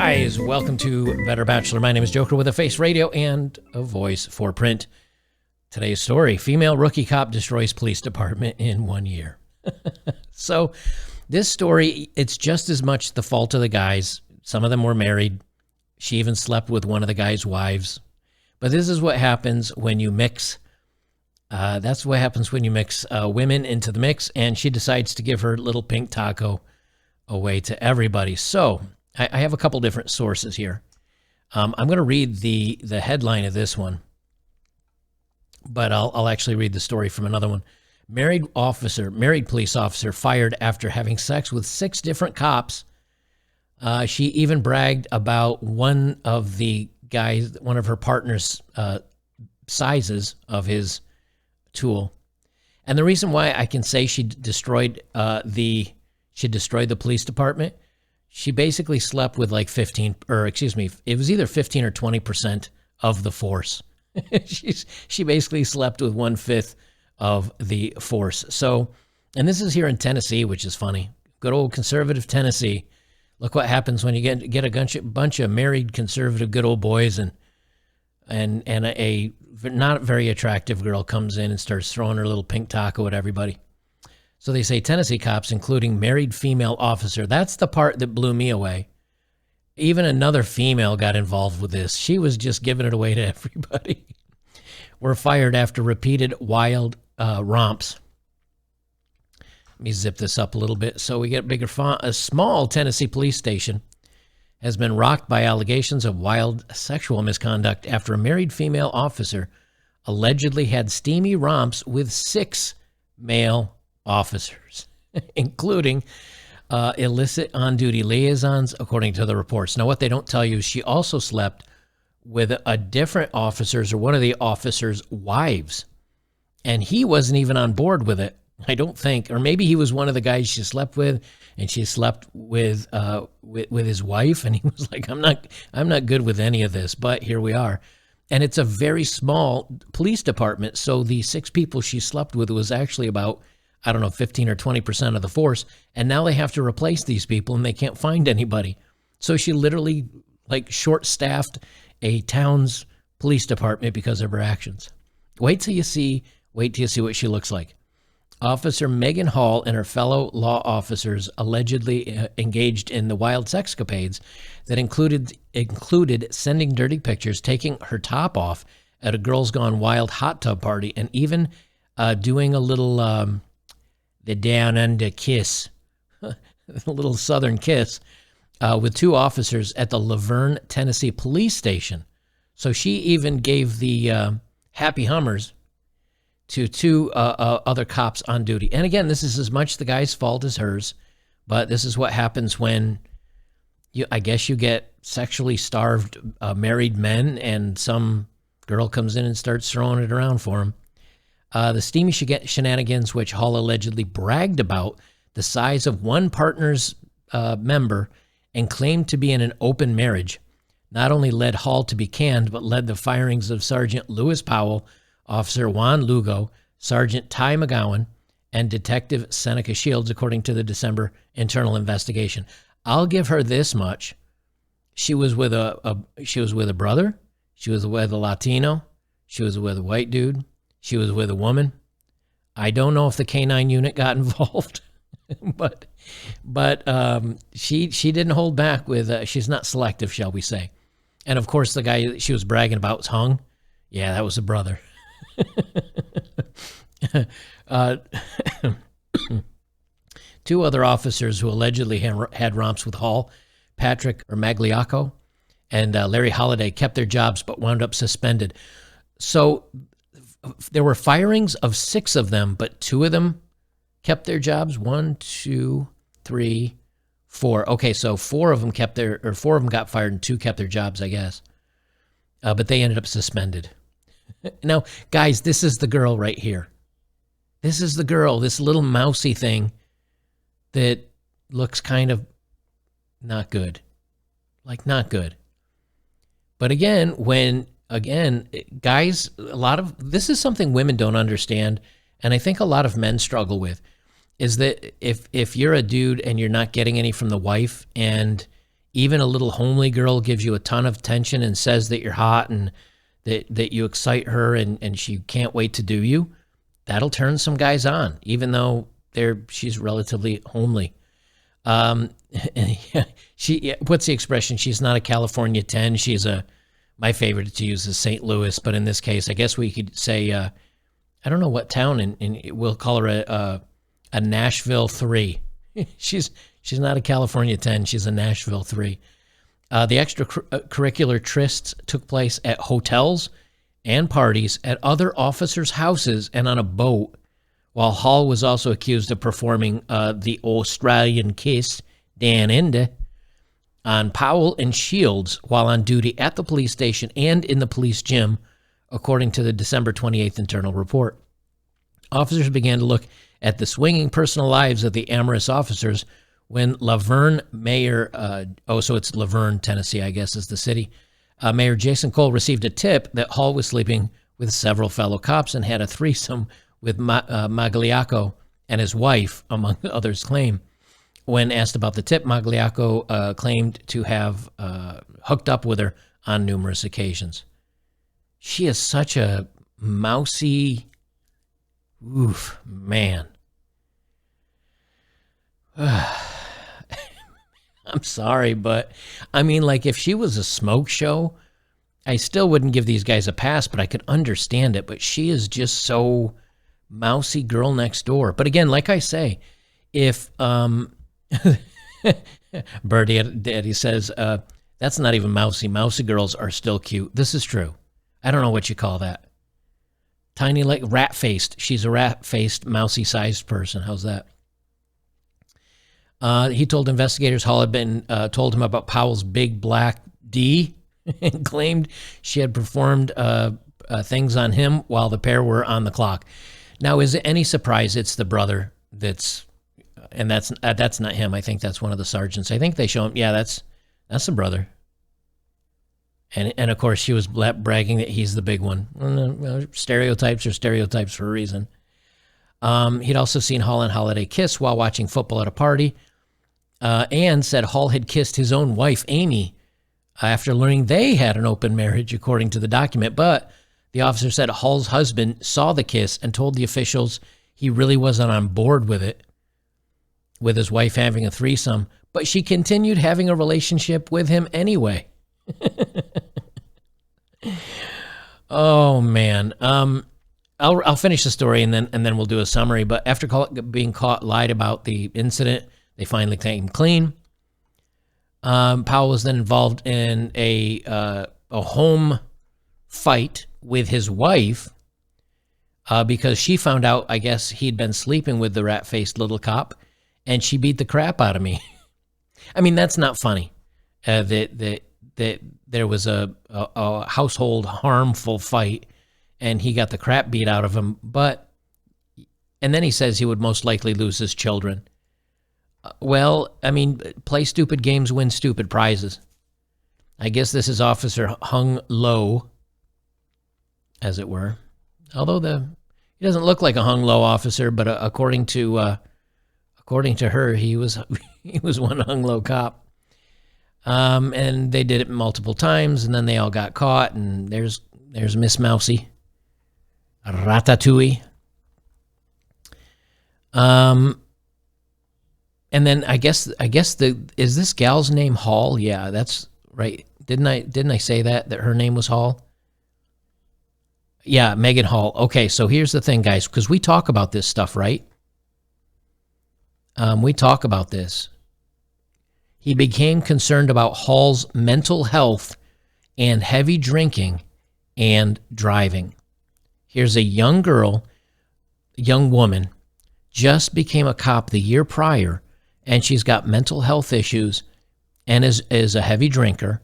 guys, welcome to Better Bachelor. My name is Joker with a face radio and a voice for print. Today's story, female rookie cop destroys police department in 1 year. So this story, it's just as much the fault of the guys. Some of them were married. She even slept with one of the guy's wives. But this is what happens when you mix. That's what happens when you mix women into the mix, and she decides to give her little pink taco away to everybody. So I have a couple different sources here. I'm going to read the headline of this one, but I'll actually read the story from another one. Married police officer fired after having sex with 6 different cops. She even bragged about one of her partner's sizes of his tool. And the reason why I can say she destroyed the police department, she basically slept with like it was either 15 or 20% of the force. She basically slept with 1/5 of the force. So, and this is here in Tennessee, which is funny. Good old conservative Tennessee. Look what happens when you get a bunch of married conservative good old boys and a not very attractive girl comes in and starts throwing her little pink taco at everybody. So they say Tennessee cops, including married female officer. That's the part that blew me away. Even another female got involved with this. She was just giving it away to everybody. Were fired after repeated wild romps. Let me zip this up a little bit so we get bigger font. A small Tennessee police station has been rocked by allegations of wild sexual misconduct after a married female officer allegedly had steamy romps with 6 male officers, including illicit on-duty liaisons, according to the reports. Now, what they don't tell you is she also slept with a different officer's or one of the officers' wives, and he wasn't even on board with it, I don't think. Or maybe he was one of the guys she slept with, and she slept with his wife, and he was like, I'm not good with any of this, but here we are. And it's a very small police department, so the 6 people she slept with was actually about, 15 or 20% of the force, and now they have to replace these people, and they can't find anybody. So she literally, short-staffed a town's police department because of her actions. Wait till you see what she looks like. Officer Megan Hall and her fellow law officers allegedly engaged in the wild sexcapades that included sending dirty pictures, taking her top off at a Girls Gone Wild hot tub party, and even doing a little the down under kiss, a little southern kiss, with 2 officers at the Laverne, Tennessee police station. So she even gave the happy hummers to 2 other cops on duty. And again, this is as much the guy's fault as hers, but this is what happens when you get sexually starved married men and some girl comes in and starts throwing it around for him. The steamy shenanigans, which Hall allegedly bragged about the size of one partner's member and claimed to be in an open marriage, not only led Hall to be canned, but led the firings of Sergeant Lewis Powell, Officer Juan Lugo, Sergeant Ty McGowan, and Detective Seneca Shields, according to the December internal investigation. I'll give her this much: she was with a brother, she was with a Latino, she was with a white dude, she was with a woman. I don't know if the K-9 unit got involved, but she didn't hold back with. She's not selective, shall we say? And of course, the guy she was bragging about was hung. Yeah, that was a brother. 2 other officers who allegedly had romps with Hall, Patrick Magliacco and Larry Holliday, kept their jobs but wound up suspended. So there were firings of 6 of them, but 2 of them kept their jobs. 1, 2, 3, 4. Okay, so 4 of them got fired and 2 kept their jobs, I guess. But they ended up suspended. Now, guys, this is the girl right here. This is the girl, this little mousy thing that looks kind of not good. Not good. But again, guys, this is something women don't understand, and I think a lot of men struggle with, is that if you're a dude and you're not getting any from the wife, and even a little homely girl gives you a ton of attention and says that you're hot and that you excite her and she can't wait to do you, that'll turn some guys on, even though she's relatively homely. What's the expression? She's not a California 10. She's my favorite to use is St. Louis, but in this case, I guess we could say, I don't know what town, and we'll call her a Nashville 3. She's not a California 10. She's a Nashville 3. The extracurricular trysts took place at hotels and parties, at other officers' houses, and on a boat, while Hall was also accused of performing the Australian kiss down under on Powell and Shields while on duty at the police station and in the police gym, according to the December 28th internal report. Officers began to look at the swinging personal lives of the amorous officers when Laverne Mayor, so it's Laverne, Tennessee, I guess is the city, Mayor Jason Cole received a tip that Hall was sleeping with several fellow cops and had a threesome with Magliacco and his wife, among others claim. When asked about the tip, Magliacco claimed to have hooked up with her on numerous occasions. She is such a mousy, man. I'm sorry, but I mean, like, if she was a smoke show, I still wouldn't give these guys a pass, but I could understand it. But she is just so mousy girl next door. But again, like I say, if Birdie Daddy says, that's not even mousy. Mousy girls are still cute. This is true. I don't know what you call that. Tiny, like rat-faced. She's a rat-faced, mousy-sized person. How's that? He told investigators Hall had been told him about Powell's big black D and claimed she had performed things on him while the pair were on the clock. Now, is it any surprise it's the brother that's not him? I think that's one of the sergeants. I think they show him. Yeah, that's the brother. And of course, she was bragging that he's the big one. Well, stereotypes are stereotypes for a reason. He'd also seen Hall and Holiday kiss while watching football at a party, and said Hall had kissed his own wife, Amy, after learning they had an open marriage, according to the document. But the officer said Hall's husband saw the kiss and told the officials he really wasn't on board with it, with his wife having a threesome, but she continued having a relationship with him anyway. Oh, man. I'll finish the story and then we'll do a summary. But after being caught lied about the incident, they finally came clean. Powell was then involved in a home fight with his wife because she found out, I guess, he'd been sleeping with the rat-faced little cop, and she beat the crap out of me. I mean, that's not funny. That there was a household harmful fight, and he got the crap beat out of him. And then he says he would most likely lose his children. Well, I mean, play stupid games, win stupid prizes. I guess this is Officer Hung Low, as it were. Although he doesn't look like a hung low officer, but according to her, he was one hung low cop. And they did it multiple times, and then they all got caught. And there's Miss Mousy, Ratatouille. And then I guess is this gal's name Hall? Yeah, that's right. Didn't I say that her name was Hall? Yeah, Megan Hall. Okay, so here's the thing, guys, because we talk about this stuff, right? We talk about this. He became concerned about Hall's mental health and heavy drinking and driving. Here's a young woman, just became a cop the year prior, and she's got mental health issues and is a heavy drinker,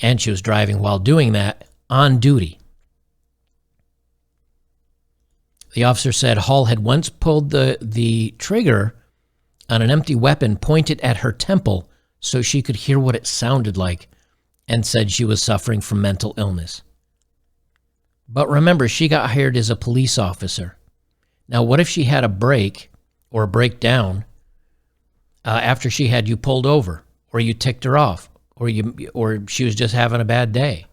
and she was driving while doing that on duty. The officer said Hall had once pulled the trigger on an empty weapon pointed at her temple so she could hear what it sounded like, and said she was suffering from mental illness. But remember, she got hired as a police officer. Now, what if she had a break or a breakdown after she had you pulled over or you ticked her off? or she was just having a bad day.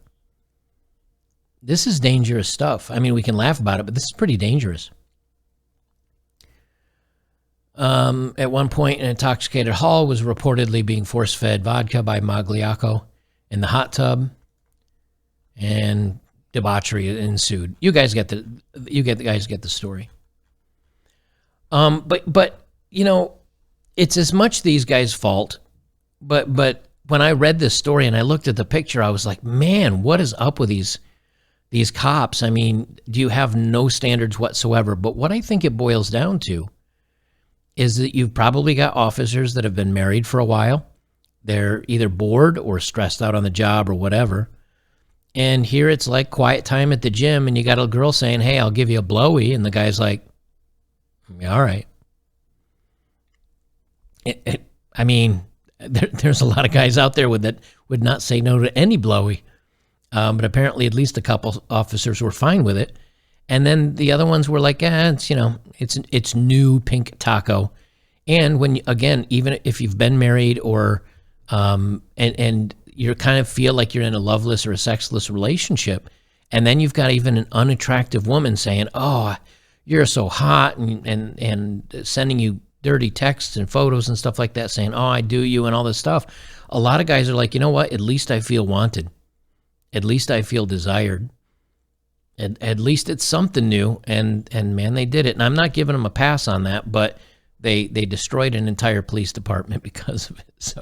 This is dangerous stuff. I mean, we can laugh about it, but this is pretty dangerous. At one point, an intoxicated Hall was reportedly being force-fed vodka by Magliacco in the hot tub, and debauchery ensued. You guys get the story. But you know, it's as much these guys' fault. But when I read this story and I looked at the picture, I was like, man, what is up with these cops? I mean, do you have no standards whatsoever? But what I think it boils down to is that you've probably got officers that have been married for a while. They're either bored or stressed out on the job or whatever. And here it's like quiet time at the gym, and you got a girl saying, hey, I'll give you a blowy. And the guy's like, all right. I mean, there's a lot of guys out there that would not say no to any blowy. But apparently at least a couple officers were fine with it. And then the other ones were like, it's, you know, it's new pink taco. And when, again, even if you've been married or, and you kind of feel like you're in a loveless or a sexless relationship, and then you've got even an unattractive woman saying, oh, you're so hot, and sending you dirty texts and photos and stuff like that saying, oh, I do you and all this stuff. A lot of guys are like, you know what? At least I feel wanted. At least I feel desired. At least it's something new, and man, they did it. And I'm not giving them a pass on that, but they destroyed an entire police department because of it. So